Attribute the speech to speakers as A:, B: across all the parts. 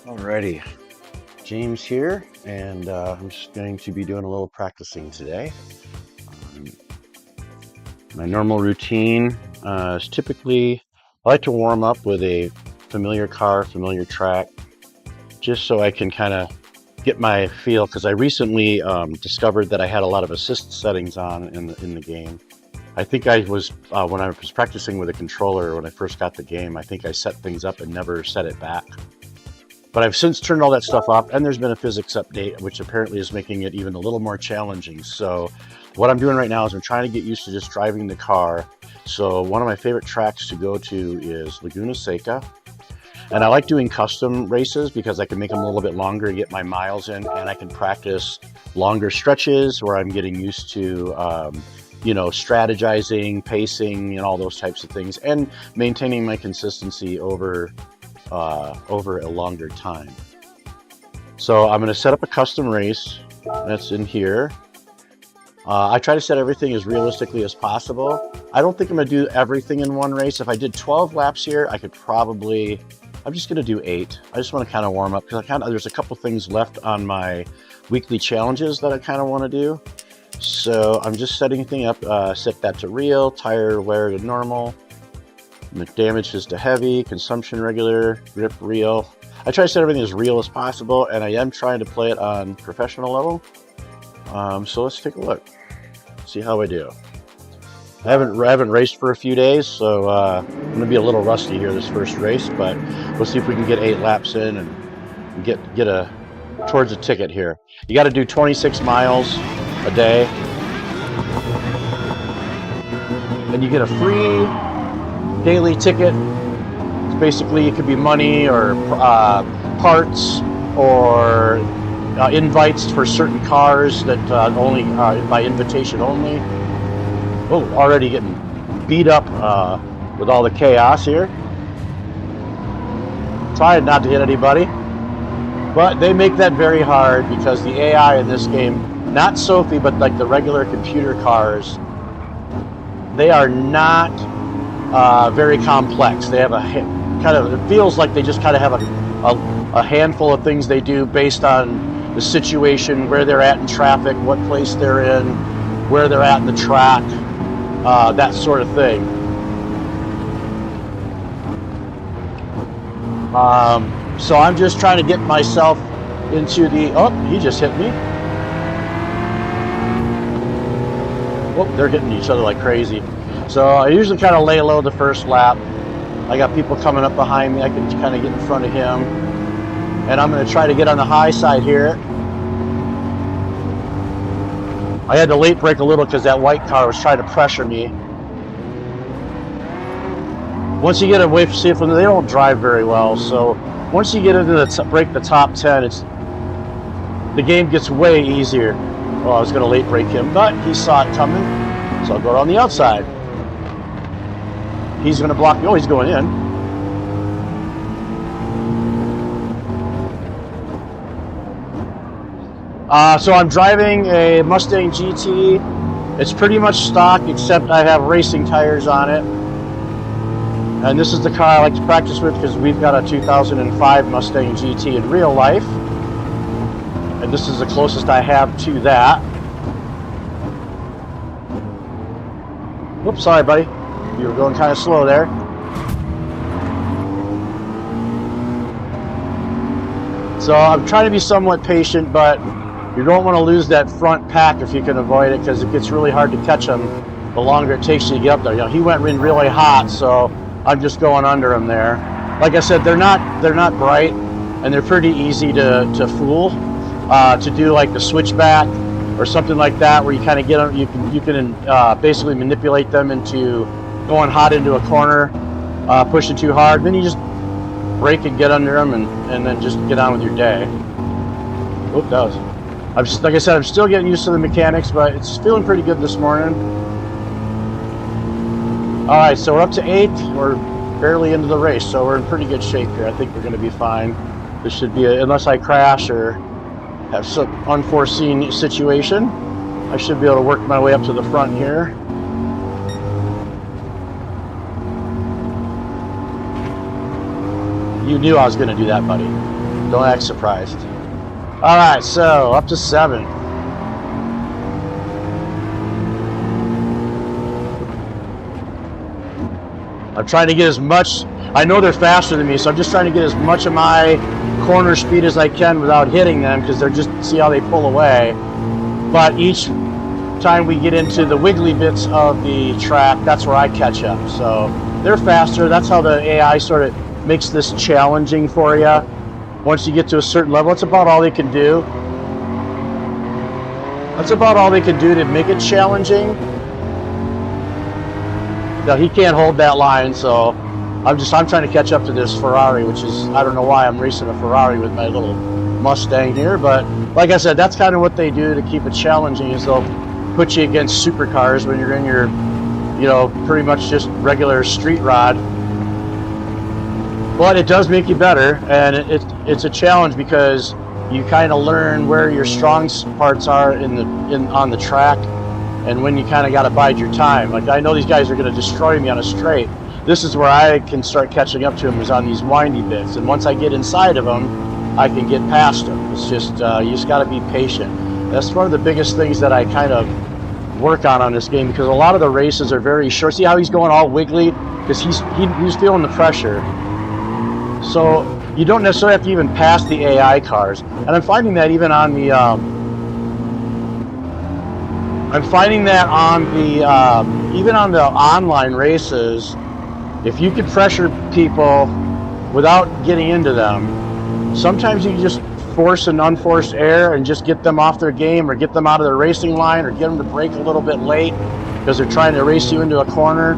A: Alrighty, James here, and I'm just going to be doing a little practicing today. Um, my normal routine is typically I like to warm up with a familiar car, familiar track, just so I can kind of get my feel. Because I recently discovered that I had a lot of assist settings on in the game. I think I was when I was practicing with a controller when I first got the game. I think I set things up and never set it back. But I've since turned all that stuff off, and there's been a physics update, which apparently is making it even a little more challenging. So what I'm doing right now is I'm trying to get used to just driving the car. So one of my favorite tracks to go to is Laguna Seca. And I like doing custom races because I can make them a little bit longer to get my miles in, and I can practice longer stretches where I'm getting used to strategizing, pacing, and all those types of things, and maintaining my consistency over a longer time. So I'm going to set up a custom race that's in here. I try to set everything as realistically as possible. I don't think I'm going to do everything in one race. If I did 12 laps here, I could probably, I'm just going to do 8. I just want to kind of warm up because there's a couple things left on my weekly challenges that I kind of want to do. So I'm just setting things up, set that to real, tire wear to normal, damage is to heavy, consumption regular, grip real. I try to set everything as real as possible, and I am trying to play it on professional level. So let's take a look, see how I do. I haven't raced for a few days, so I'm going to be a little rusty here this first race, but we'll see if we can get 8 laps in and get towards a ticket here. You got to do 26 miles a day, and you get a free daily ticket. It's basically, it could be money or parts or invites for certain cars that only by invitation only. Oh, already getting beat up with all the chaos here. Trying not to hit anybody, but they make that very hard because the AI in this game, not Sophie, but like the regular computer cars, they are not very complex. They have a kind of, it feels like they just kind of have a handful of things they do based on the situation, where they're at in traffic, what place they're in, where they're at in the track, that sort of thing. So I'm just trying to get myself into the, oh, he just hit me. Whoop, they're hitting each other like crazy. So I usually kind of lay low the first lap. I got people coming up behind me. I can kind of get in front of him. And I'm going to try to get on the high side here. I had to late brake a little because that white car was trying to pressure me. Once you get away from them, they don't drive very well. So once you get into break the top 10, the game gets way easier. Well, I was going to late brake him, but he saw it coming. So I'll go on the outside. He's going to block me. Oh, he's going in. So I'm driving a Mustang GT. It's pretty much stock, except I have racing tires on it. And this is the car I like to practice with because we've got a 2005 Mustang GT in real life. And this is the closest I have to that. Whoops, sorry, buddy. You were going kind of slow there. So I'm trying to be somewhat patient, but you don't want to lose that front pack if you can avoid it, because it gets really hard to catch them the longer it takes you to get up there. You know, he went in really hot, so I'm just going under him there. Like I said, they're not bright, and they're pretty easy to fool. To do like the switchback or something like that, where you kind of get them, you can basically manipulate them into going hot into a corner, pushing too hard. Then you just brake and get under them, and then just get on with your day. Oop, that was. Like I said, I'm still getting used to the mechanics, but it's feeling pretty good this morning. All right, so we're up to 8. We're barely into the race, so we're in pretty good shape here. I think we're going to be fine. This should be, unless I crash or have some unforeseen situation, I should be able to work my way up to the front here. You knew I was going to do that, buddy. Don't act surprised. All right, so up to 7. I'm trying to get as much, I know they're faster than me, so I'm just trying to get as much of my corner speed as I can without hitting them, because they're just, see how they pull away. But each time we get into the wiggly bits of the track, that's where I catch up. So they're faster. That's how the AI sort of makes this challenging for you. Once you get to a certain level, it's about all they can do. That's about all they can do to make it challenging. No, he can't hold that line, so I'm trying to catch up to this Ferrari, which is, I don't know why I'm racing a Ferrari with my little Mustang here, but like I said, that's kind of what they do to keep it challenging, is they'll put you against supercars when you're in your, you know, pretty much just regular street rod. But it does make you better, and it's a challenge because you kind of learn where your strong parts are on the track, and when you kind of got to bide your time. Like, I know these guys are going to destroy me on a straight. This is where I can start catching up to them, is on these windy bits. And once I get inside of them, I can get past them. It's just, you just got to be patient. That's one of the biggest things that I kind of work on this game, because a lot of the races are very short. See how he's going all wiggly? Because he's feeling the pressure. So you don't necessarily have to even pass the AI cars. And I'm finding that even on the, even on the online races, if you can pressure people without getting into them, sometimes you can just force an unforced error and just get them off their game, or get them out of their racing line, or get them to brake a little bit late because they're trying to race you into a corner.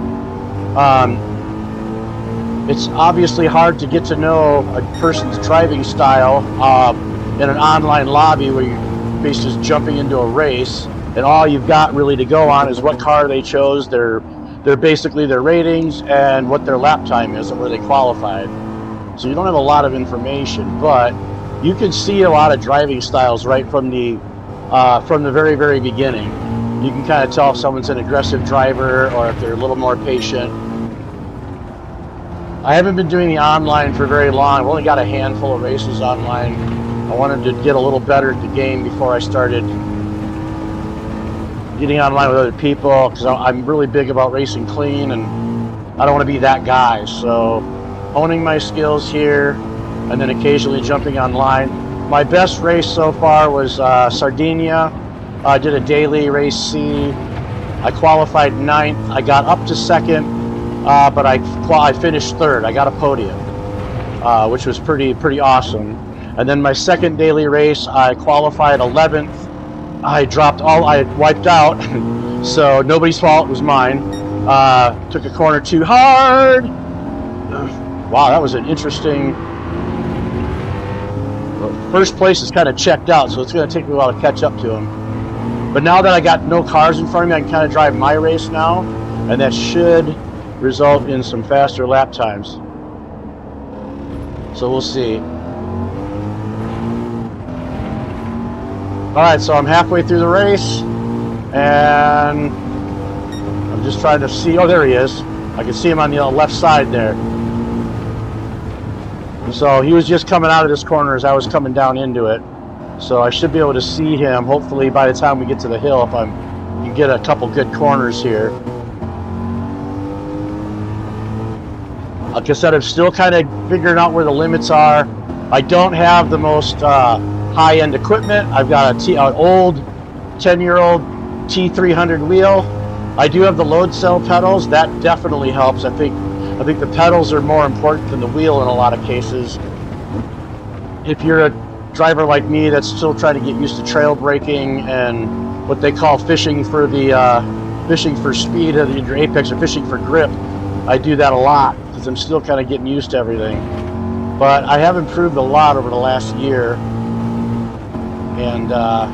A: It's obviously hard to get to know a person's driving style in an online lobby where you're basically just jumping into a race, and all you've got really to go on is what car they chose, their basically their ratings, and what their lap time is and where they qualified. So you don't have a lot of information, but you can see a lot of driving styles right from the very, very beginning. You can kind of tell if someone's an aggressive driver or if they're a little more patient. I haven't been doing the online for very long. I've only got a handful of races online. I wanted to get a little better at the game before I started getting online with other people, because I'm really big about racing clean, and I don't want to be that guy. So honing my skills here, and then occasionally jumping online. My best race so far was Sardinia. I did a daily race C. I qualified 9th. I got up to 2nd, but I finished 3rd. I got a podium, which was pretty awesome. And then my second daily race, I qualified 11th. I wiped out, so nobody's fault, it was mine. Took a corner too hard. Wow, that was an interesting... First place is kind of checked out, so it's going to take me a while to catch up to him. But now that I got no cars in front of me, I can kind of drive my race now, and that should result in some faster lap times. So we'll see. Alright, so I'm halfway through the race, and I'm just trying to see, oh, there he is. I can see him on the left side there. So he was just coming out of this corner as I was coming down into it. So I should be able to see him, hopefully, by the time we get to the hill, if I can get a couple good corners here. Like I said, I'm still kind of figuring out where the limits are. I don't have the most high-end equipment. I've got an old 10-year-old T300 wheel. I do have the load cell pedals. That definitely helps. I think the pedals are more important than the wheel in a lot of cases. If you're a driver like me that's still trying to get used to trail braking and what they call fishing for speed at your apex, or fishing for grip, I do that a lot because I'm still kind of getting used to everything. But I have improved a lot over the last year, and I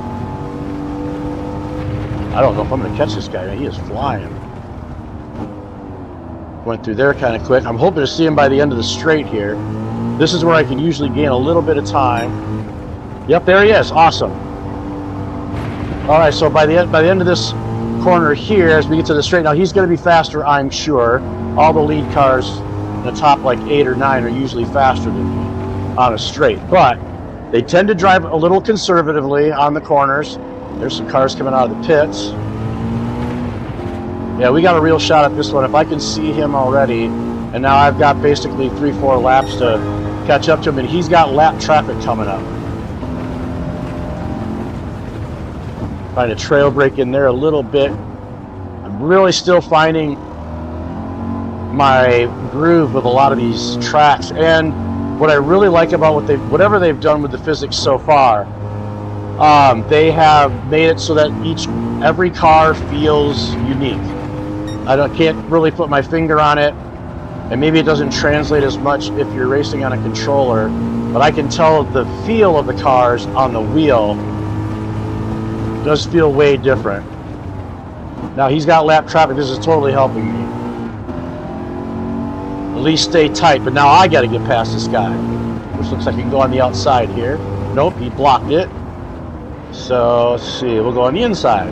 A: don't know if I'm going to catch this guy. He is flying. Went through there kind of quick. I'm hoping to see him by the end of the straight here. This is where I can usually gain a little bit of time. Yep, there he is. Awesome. All right, so by the end of this corner here, as we get to the straight, now he's going to be faster, I'm sure. All the lead cars in the top like 8 or 9 are usually faster than me on a straight, but They tend to drive a little conservatively on the corners. There's some cars coming out of the pits. Yeah, we got a real shot at this one. If I can see him already, and now I've got basically 3-4 laps to catch up to him, and he's got lap traffic coming up. Trying to trail break in there a little bit. I'm really still finding my groove with a lot of these tracks, and what I really like about whatever they've done with the physics so far, they have made it so that every car feels unique. Can't really put my finger on it, and maybe it doesn't translate as much if you're racing on a controller, but I can tell the feel of the cars on the wheel does feel way different. Now he's got lap traffic. This is totally helping me. At least stay tight, but now I got to get past this guy, which looks like he can go on the outside here. Nope, he blocked it. So let's see, we'll go on the inside.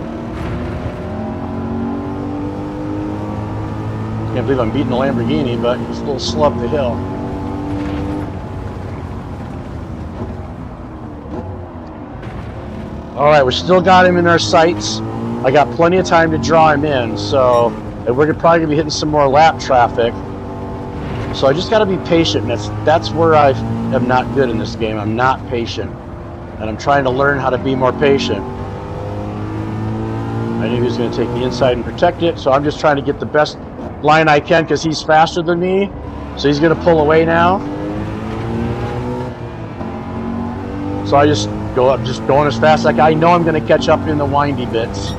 A: Can't believe I'm beating a Lamborghini, but he's a little slow up the hill. All right, we still got him in our sights. I got plenty of time to draw him in, so and we're probably gonna be hitting some more lap traffic. So I just got to be patient, and that's where I am not good in this game. I'm not patient, and I'm trying to learn how to be more patient. I knew he was going to take the inside and protect it, so I'm just trying to get the best line I can because he's faster than me. So he's going to pull away now. So I just go up, just going as fast as I know I'm going to catch up in the windy bits.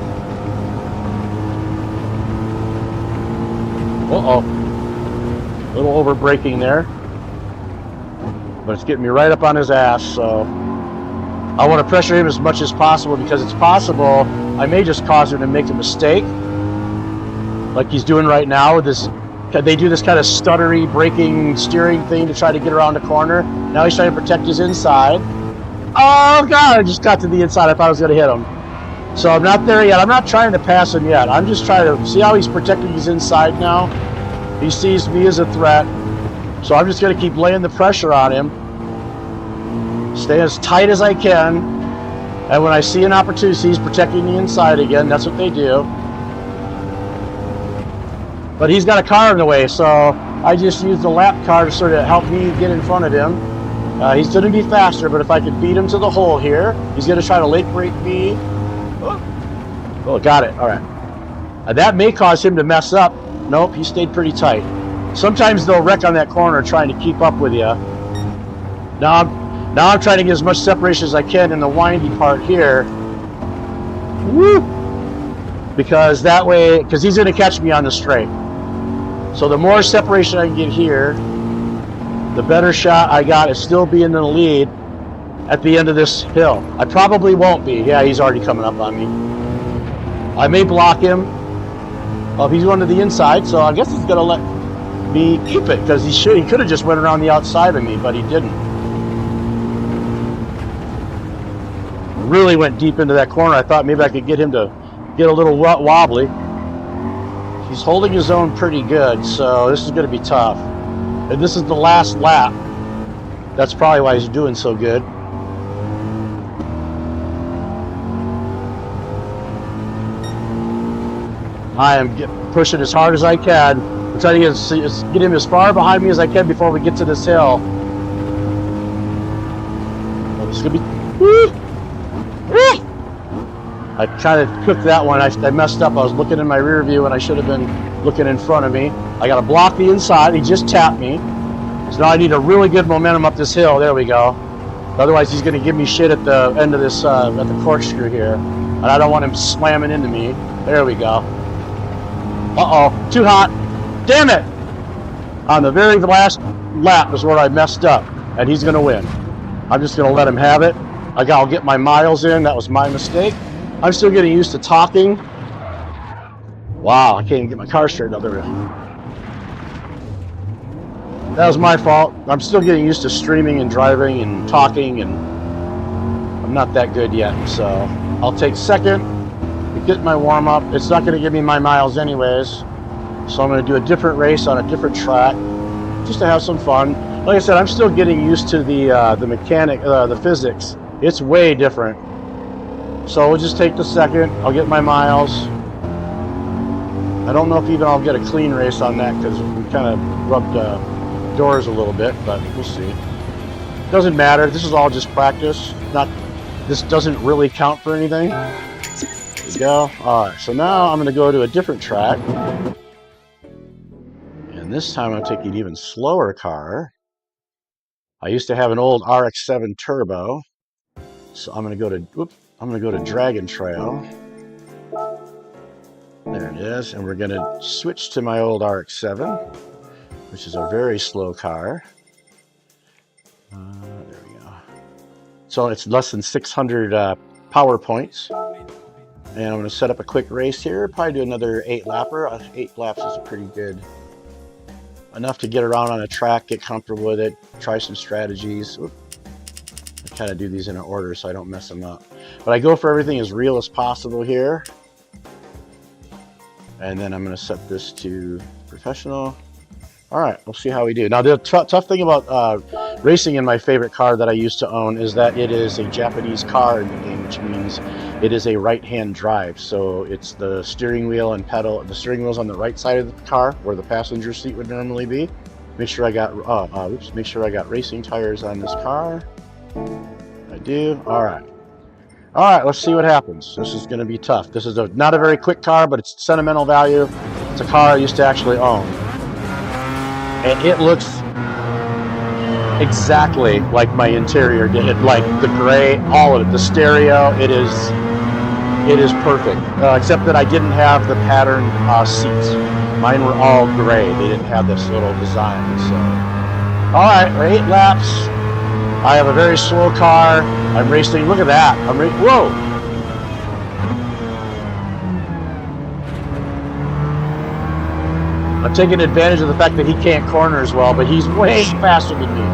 A: Uh-oh. A little over braking there, but it's getting me right up on his ass, so I want to pressure him as much as possible because it's possible I may just cause him to make a mistake like he's doing right now with this. They do this kind of stuttery braking steering thing to try to get around the corner. Now he's trying to protect his inside. Oh god, I just got to the inside. I thought I was going to hit him. So I'm not there yet. I'm not trying to pass him yet. I'm just trying to see how he's protecting his inside now. He sees me as a threat, so I'm just going to keep laying the pressure on him. Stay as tight as I can, and when I see an opportunity, he's protecting the inside again. That's what they do. But he's got a car in the way, so I just used the lap car to sort of help me get in front of him. He's going to be faster, but if I can beat him to the hole here, he's going to try to late brake me. Oh, got it. All right. That may cause him to mess up. Nope, he stayed pretty tight. Sometimes they'll wreck on that corner trying to keep up with you. Now I'm trying to get as much separation as I can in the windy part here. Woo! Because that way, because he's going to catch me on the straight. So the more separation I can get here, the better shot I got at still being in the lead at the end of this hill. I probably won't be. Yeah, he's already coming up on me. I may block him. Well, he's going to the inside, so I guess he's going to let me keep it, because he could have just went around the outside of me, but he didn't. Really went deep into that corner. I thought maybe I could get him to get a little wobbly. He's holding his own pretty good, so this is going to be tough. And this is the last lap. That's probably why he's doing so good. I am pushing as hard as I can. I'm trying to get him as far behind me as I can before we get to this hill. Oh, this is going to be... Woo! Woo! I kind of cooked that one. I messed up. I was looking in my rear view and I should have been looking in front of me. I got to block the inside. He just tapped me. So now I need a really good momentum up this hill. There we go. Otherwise, he's going to give me shit at the end of this, at the corkscrew here. And I don't want him slamming into me. There we go. Uh-oh, too hot. Damn it! On the very last lap is where I messed up, and he's going to win. I'm just going to let him have it. I'll get my miles in. That was my mistake. I'm still getting used to talking. Wow, I can't even get my car straightened up there. That was my fault. I'm still getting used to streaming and driving and talking, and I'm not that good yet. So I'll take second. Get my warm-up. It's not going to give me my miles anyways, so I'm going to do a different race on a different track just to have some fun. Like I said, I'm still getting used to the the physics. It's way different. So we'll just take the second. I'll get my miles. I don't know if even I'll get a clean race on that because we kind of rubbed doors a little bit, but we'll see. Doesn't matter. This is all just practice. This doesn't really count for anything. There we go. All right. So now I'm going to go to a different track, and this time I'm taking an even slower car. I used to have an old RX-7 Turbo, so I'm going to go to Dragon Trail. There it is, and we're going to switch to my old RX-7, which is a very slow car. There we go. So it's less than 600 power points. And I'm going to set up a quick race here. Probably do another 8-lapper. 8 laps is pretty good. Enough to get around on a track, get comfortable with it, try some strategies. Oop. I kind of do these in an order so I don't mess them up. But I go for everything as real as possible here. And then I'm going to set this to professional. All right, we'll see how we do. Now, the tough thing about racing in my favorite car that I used to own is that it is a Japanese car in the game, which means it is a right-hand drive. So it's the steering wheel and pedal. The steering wheel's on the right side of the car, where the passenger seat would normally be. Make sure I got make sure I got racing tires on this car. I do. All right. All right, let's see what happens. This is going to be tough. This is not a very quick car, but it's sentimental value. It's a car I used to actually own. And it looks exactly like my interior did, like the gray, all of it, the stereo. It is perfect, except that I didn't have the pattern seats. Mine were all gray. They didn't have this little design. So, all right, we're 8 laps. I have a very slow car. I'm racing. Look at that. Whoa. I'm taking advantage of the fact that he can't corner as well, but he's way faster than me.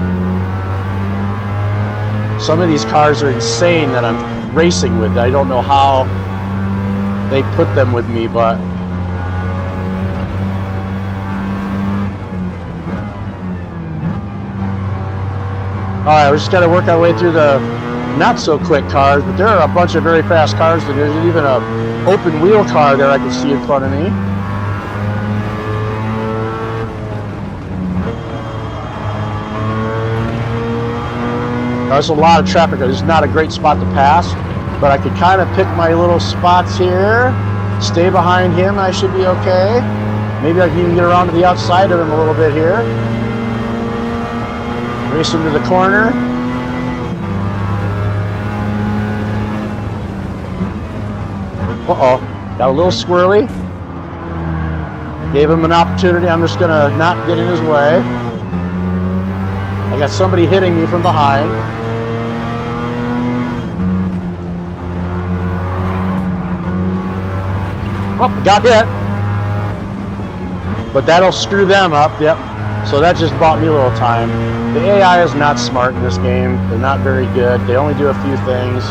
A: Some of these cars are insane that I'm racing with. I don't know how they put them with me, but all right, we're just got to work our way through the not so quick cars, but there are a bunch of very fast cars. There's even an open wheel car there I can see in front of me. There's a lot of traffic. There's not a great spot to pass, but I could kind of pick my little spots here. Stay behind him, I should be okay. Maybe I can even get around to the outside of him a little bit here. Race him to the corner. Uh-oh, got a little squirrely. Gave him an opportunity. I'm just gonna not get in his way. I got somebody hitting me from behind. Oh, got hit. But that'll screw them up, yep. So that just bought me a little time. The AI is not smart in this game. They're not very good. They only do a few things.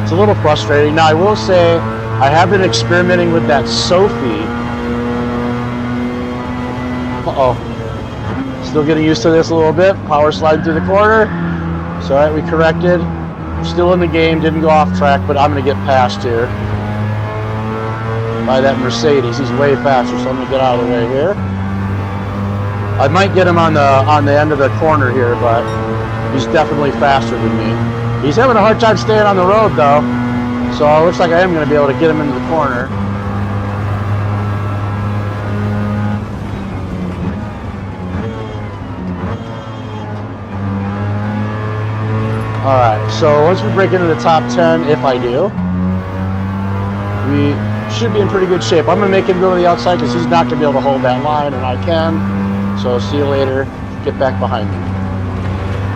A: It's a little frustrating. Now, I will say, I have been experimenting with that Sophie. Uh-oh. Still getting used to this a little bit. Power slide through the corner. It's all right, we corrected. Still in the game, didn't go off track, but I'm going to get past here by that Mercedes. He's way faster, so I'm going to get out of the way here. I might get him on the end of the corner here, but he's definitely faster than me. He's having a hard time staying on the road, though, so it looks like I am going to be able to get him into the corner. Alright, so once we break into the top 10, if I do, we should be in pretty good shape. I'm going to make him go to the outside because he's not going to be able to hold that line, and I can. So see you later. Get back behind me.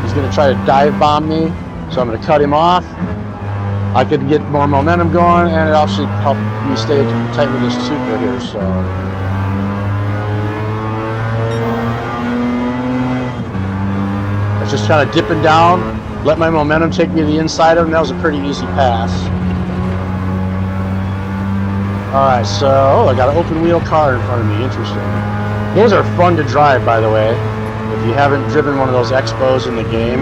A: He's going to try to dive bomb me, so I'm going to cut him off. I could get more momentum going, and it also help me stay tight with this Supra here. So it's just kind of dipping down. Let my momentum take me to the inside of him. That was a pretty easy pass. Alright, so I got an open wheel car in front of me. Interesting. Those are fun to drive, by the way. If If you haven't driven one of those Expos in the game,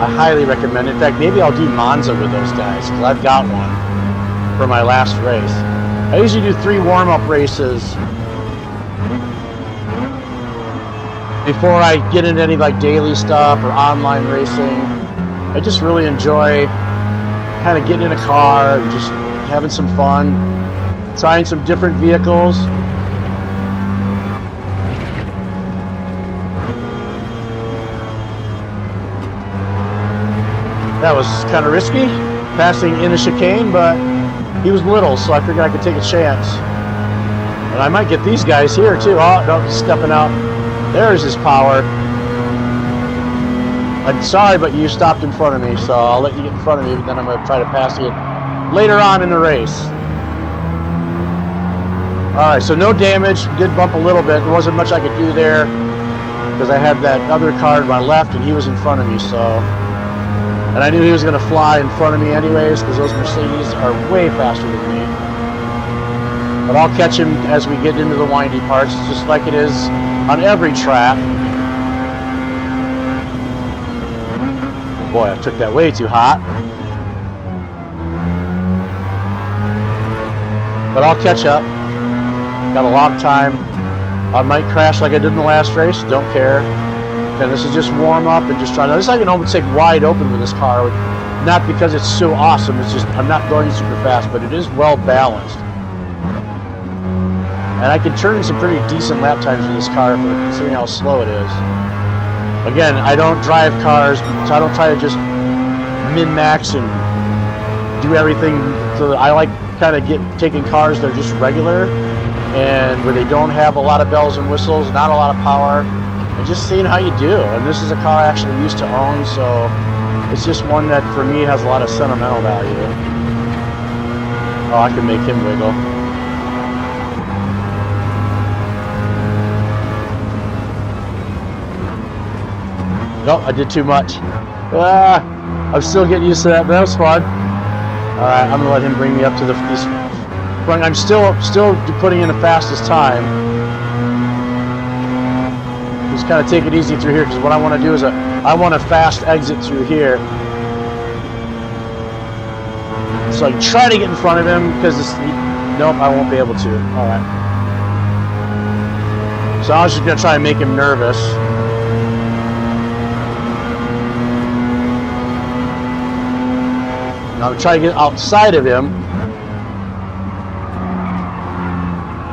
A: I highly recommend it. In fact, maybe I'll do Monza with those guys, because I've got one for my last race. I usually do 3 warm-up races before I get into any like daily stuff or online racing. I just really enjoy kind of getting in a car and just having some fun, trying some different vehicles. That was kind of risky, passing in a chicane, but he was little, so I figured I could take a chance. And I might get these guys here too. Oh, no, he's stepping out. There's his power. I'm sorry, but you stopped in front of me, so I'll let you get in front of me, but then I'm going to try to pass you later on in the race. Alright, so no damage. Did bump a little bit. There wasn't much I could do there because I had that other car to my left and he was in front of me, so... And I knew he was going to fly in front of me anyways because those Mercedes are way faster than me. But I'll catch him as we get into the windy parts, just like it is on every track. Boy, I took that way too hot. But I'll catch up. Got a lot of time. I might crash like I did in the last race. Don't care. And this is just warm up and just trying to... This I can almost take wide open with this car. Not because it's so awesome. It's just I'm not going super fast, but it is well balanced. And I can turn in some pretty decent lap times with this car, considering how slow it is. Again, I don't drive cars, so I don't try to just min-max and do everything. So I like kind of taking cars that are just regular and where they don't have a lot of bells and whistles, not a lot of power, and just seeing how you do. And this is a car I actually used to own, so it's just one that for me has a lot of sentimental value. Oh, I can make him wiggle. Nope, I did too much. I'm still getting used to that, but that was fun. Alright, I'm gonna let him bring me up to these. I'm still putting in the fastest time. Just kind of take it easy through here, because what I want to do is I want a fast exit through here. So I can try to get in front of him, because nope, I won't be able to. Alright. So I was just gonna try and make him nervous. I'm trying to get outside of him.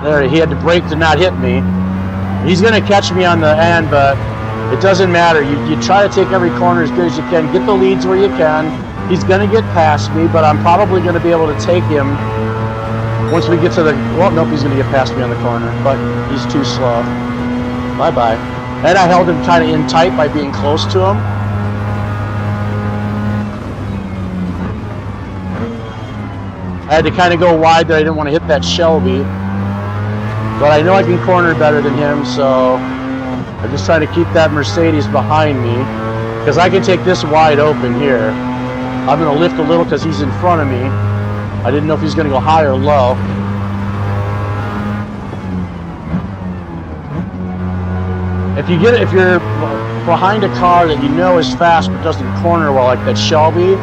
A: There, he had to brake to not hit me. He's going to catch me on the end, but it doesn't matter. You try to take every corner as good as you can. Get the leads where you can. He's going to get past me, but I'm probably going to be able to take him once we get to the... Well, nope, he's going to get past me on the corner, but he's too slow. Bye-bye. And I held him kind of in tight by being close to him. I had to kind of go wide there. I didn't want to hit that Shelby. But I know I can corner better than him, so I'm just trying to keep that Mercedes behind me. Because I can take this wide open here. I'm going to lift a little because he's in front of me. I didn't know if he's going to go high or low. If you're behind a car that you know is fast but doesn't corner well, like that Shelby,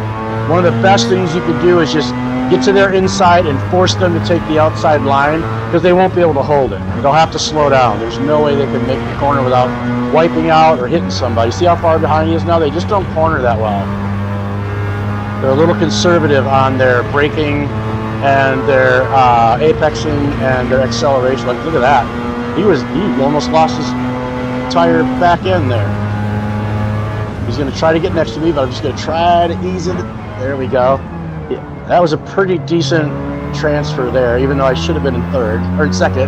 A: one of the best things you could do is just get to their inside and force them to take the outside line, because they won't be able to hold it. They'll have to slow down. There's no way they can make the corner without wiping out or hitting somebody. See how far behind he is now? They just don't corner that well. They're a little conservative on their braking and their apexing and their acceleration. Like, look at that. He almost lost his entire back end there. He's going to try to get next to me, but I'm just going to try to ease it. There we go. Yeah, that was a pretty decent transfer there, even though I should have been in third or in second.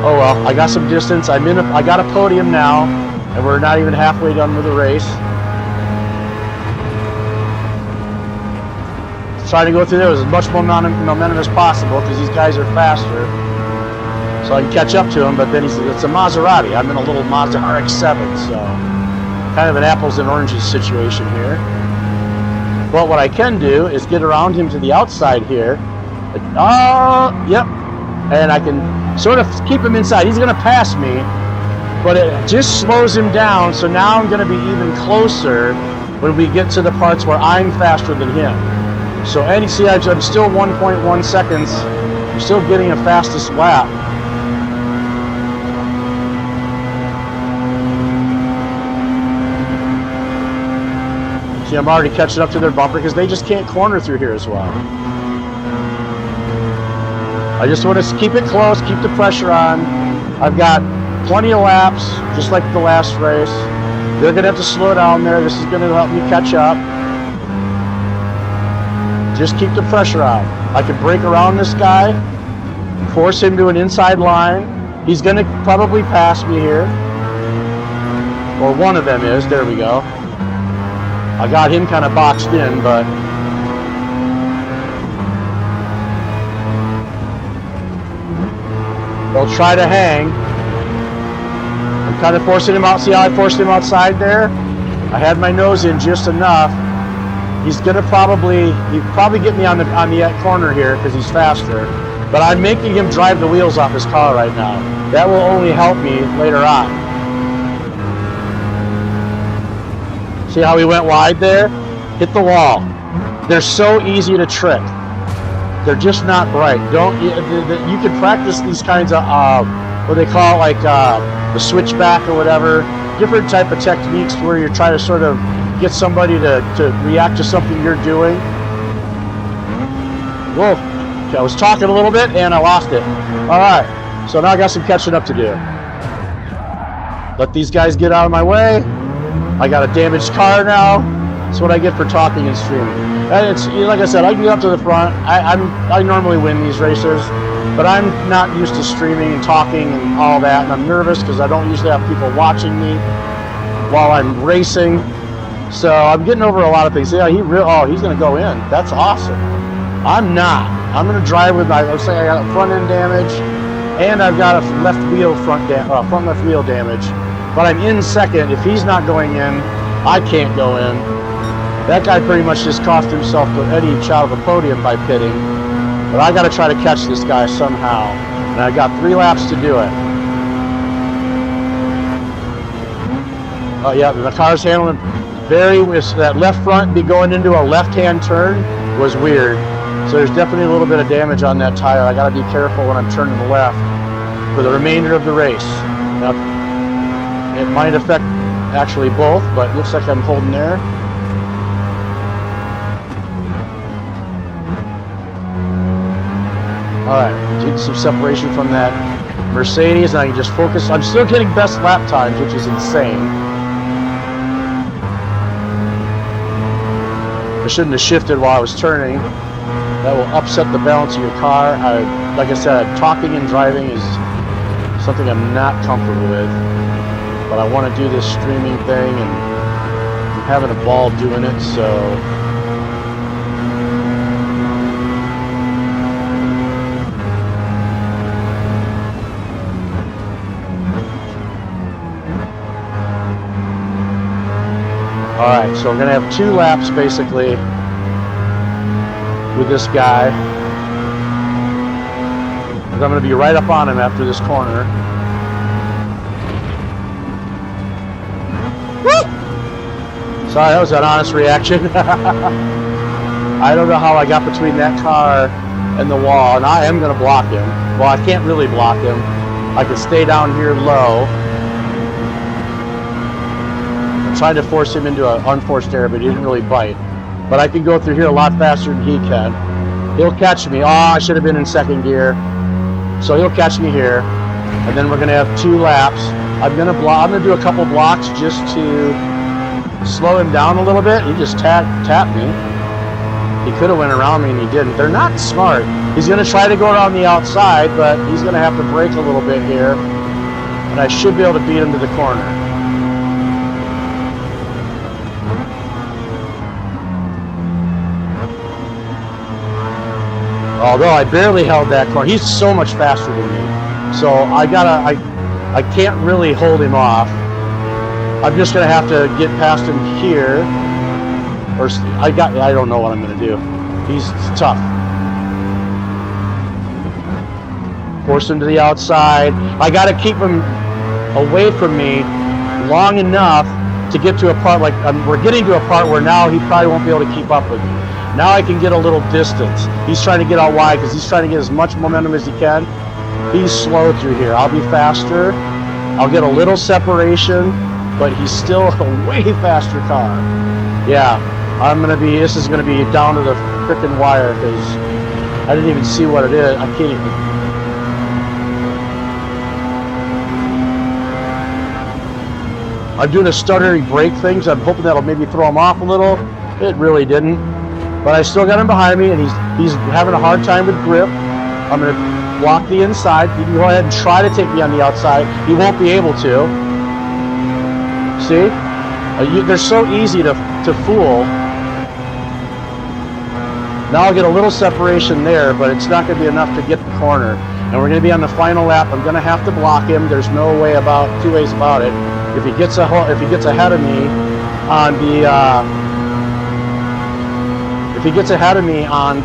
A: Oh well, I got some distance. I got a podium now, and we're not even halfway done with the race. Trying to go through there with as much momentum as possible, because these guys are faster, so I can catch up to him. But then it's a Maserati. I'm in a little Mazda RX-7, so kind of an apples and oranges situation here. But what I can do is get around him to the outside here. Yep. And I can sort of keep him inside. He's going to pass me, but it just slows him down. So now I'm going to be even closer when we get to the parts where I'm faster than him. So, and you see, I'm still 1.1 seconds. I'm still getting a fastest lap. See, I'm already catching up to their bumper because they just can't corner through here as well. I just want to keep it close, keep the pressure on. I've got plenty of laps, just like the last race. They're going to have to slow down there. This is going to help me catch up. Just keep the pressure on. I can break around this guy, force him to an inside line. He's going to probably pass me here. Or one of them is. There we go. I got him kind of boxed in, but they'll try to hang. I'm kind of forcing him out. See how I forced him outside there? I had my nose in just enough. He's gonna probably get me on the corner here because he's faster. But I'm making him drive the wheels off his car right now. That will only help me later on. See how he went wide there? Hit the wall. They're so easy to trick. They're just not bright. You can practice these kinds of what they call like the switchback or whatever, different type of techniques where you're trying to sort of get somebody to react to something you're doing. Whoa, okay, I was talking a little bit and I lost it. All right, so now I got some catching up to do. Let these guys get out of my way. I got a damaged car now. That's what I get for talking and streaming. And it's like I said, I can get up to the front. I normally win these races, but I'm not used to streaming and talking and all that, and I'm nervous because I don't usually have people watching me while I'm racing. So I'm getting over a lot of things. Yeah, he's going to go in. That's awesome. I'm not. I'm going to drive with my. Let's say I got front end damage, and I've got a left left wheel damage. But I'm in second. If he's not going in, I can't go in. That guy pretty much just cost himself the Eddie out of the podium by pitting. But I got to try to catch this guy somehow. And I got 3 laps to do it. Oh yeah, the car's handling that left front be going into a left-hand turn was weird. So there's definitely a little bit of damage on that tire. I got to be careful when I'm turning left for the remainder of the race. Now, it might affect actually both, but it looks like I'm holding there. Alright, getting some separation from that Mercedes, and I can just focus. I'm still getting best lap times, which is insane. I shouldn't have shifted while I was turning. That will upset the balance of your car. Like I said, talking and driving is something I'm not comfortable with. But I want to do this streaming thing, and I'm having a ball doing it, so. Alright, so we're going to have 2 laps basically with this guy. I'm going to be right up on him after this corner. Sorry, that was an honest reaction. I don't know how I got between that car and the wall, and I am going to block him. Well, I can't really block him. I can stay down here low. I'm trying to force him into an unforced error, but he didn't really bite. But I can go through here a lot faster than he can. He'll catch me. Oh, I should have been in second gear. So he'll catch me here, and then we're going to have 2 laps. I'm going to do a couple blocks just to slow him down a little bit. He just tapped me. He could have went around me and he didn't. They're not smart. He's going to try to go around the outside, but he's going to have to brake a little bit here, and I should be able to beat him to the corner. Although I barely held that corner. He's so much faster than me. So I can't really hold him off. I'm just going to have to get past him here. Or I don't know what I'm going to do. He's tough. Force him to the outside. I got to keep him away from me long enough to get to a part, like we're getting to a part where now he probably won't be able to keep up with me. Now I can get a little distance. He's trying to get out wide because he's trying to get as much momentum as he can. He's slow through here. I'll be faster. I'll get a little separation, but he's still a way faster car. Yeah, this is gonna be down to the frickin' wire because I didn't even see what it is. I can't even. I'm doing a stuttery brake thing, so I'm hoping that'll maybe throw him off a little. It really didn't. But I still got him behind me, and he's having a hard time with grip. I'm going to block the inside. He can go ahead and try to take me on the outside. He won't be able to. See? They're so easy to fool. Now I'll get a little separation there, but it's not going to be enough to get the corner. And we're going to be on the final lap. I'm going to have to block him. There's no way two ways about it. If he gets ahead of me on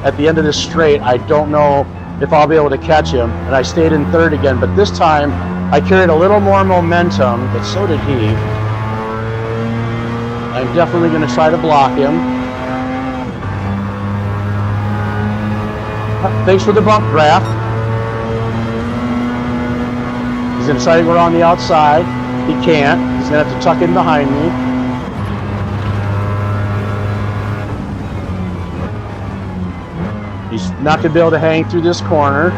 A: at the end of this straight, I don't know if I'll be able to catch him. And I stayed in third again, but this time I carried a little more momentum, but so did he. I'm definitely going to try to block him. Thanks for the bump draft. He's going to try to go around the outside. He can't. He's going to have to tuck in behind me. He's not going to be able to hang through this corner.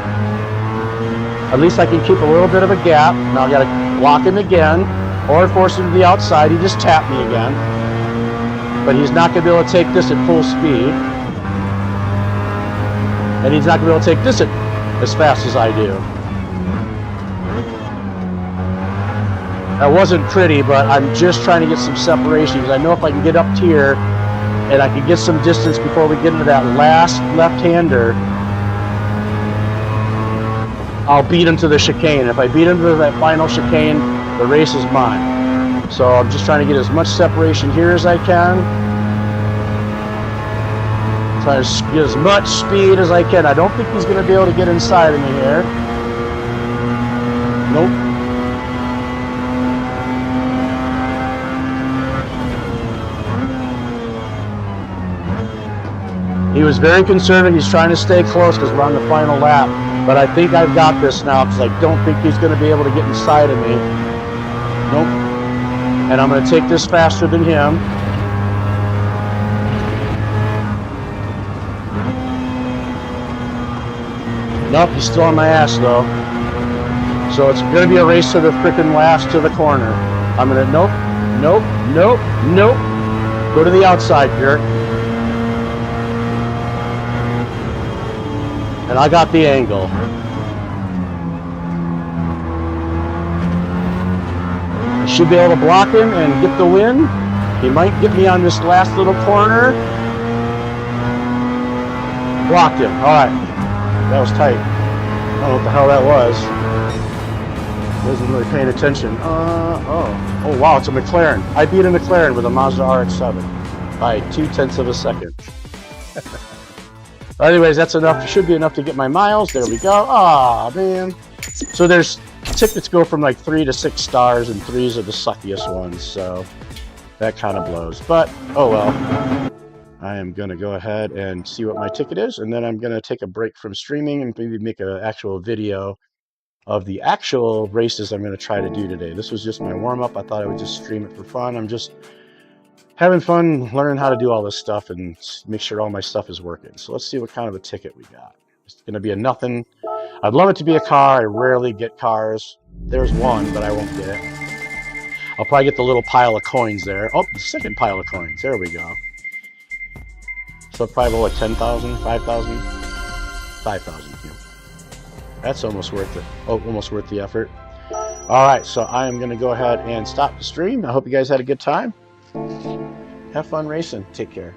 A: At least I can keep a little bit of a gap. Now I've got to block him again or force him to the outside. He just tapped me again. But he's not going to be able to take this at full speed. And he's not going to be able to take this as fast as I do. That wasn't pretty, but I'm just trying to get some separation because I know if I can get up here and I can get some distance before we get into that last left-hander, I'll beat him to the chicane. If I beat him to that final chicane, the race is mine. So I'm just trying to get as much separation here as I can. Trying to get as much speed as I can. I don't think he's going to be able to get inside of me here. Nope. He was very conservative. He's trying to stay close because we're on the final lap. But I think I've got this now because I don't think he's going to be able to get inside of me. Nope. And I'm going to take this faster than him. Nope, he's still on my ass though. So it's going to be a race to the frickin' last to the corner. I'm going to, nope. Go to the outside, jerk. And I got the angle. I should be able to block him and get the win. He might get me on this last little corner. Blocked him. All right. That was tight. I don't know what the hell that was. Wasn't really paying attention. Oh wow, it's a McLaren. I beat a McLaren with a Mazda RX-7 by 0.2 of a second. Anyways, that's enough. Should be enough to get my miles. There we go. Aw, man. So there's tickets go from like 3 to 6 stars, and 3s are the suckiest ones. So that kind of blows. But oh well. I am going to go ahead and see what my ticket is, and then I'm going to take a break from streaming and maybe make an actual video of the actual races I'm going to try to do today. This was just my warm-up. I thought I would just stream it for fun. I'm just having fun learning how to do all this stuff and make sure all my stuff is working. So let's see what kind of a ticket we got. It's going to be a nothing. I'd love it to be a car. I rarely get cars. There's one, but I won't get it. I'll probably get the little pile of coins there. Oh, the second pile of coins. There we go. So probably like 10,000, 5,000, 5,000. Yeah. That's almost worth it. Oh, almost worth the effort. All right, so I am going to go ahead and stop the stream. I hope you guys had a good time. Have fun racing. Take care.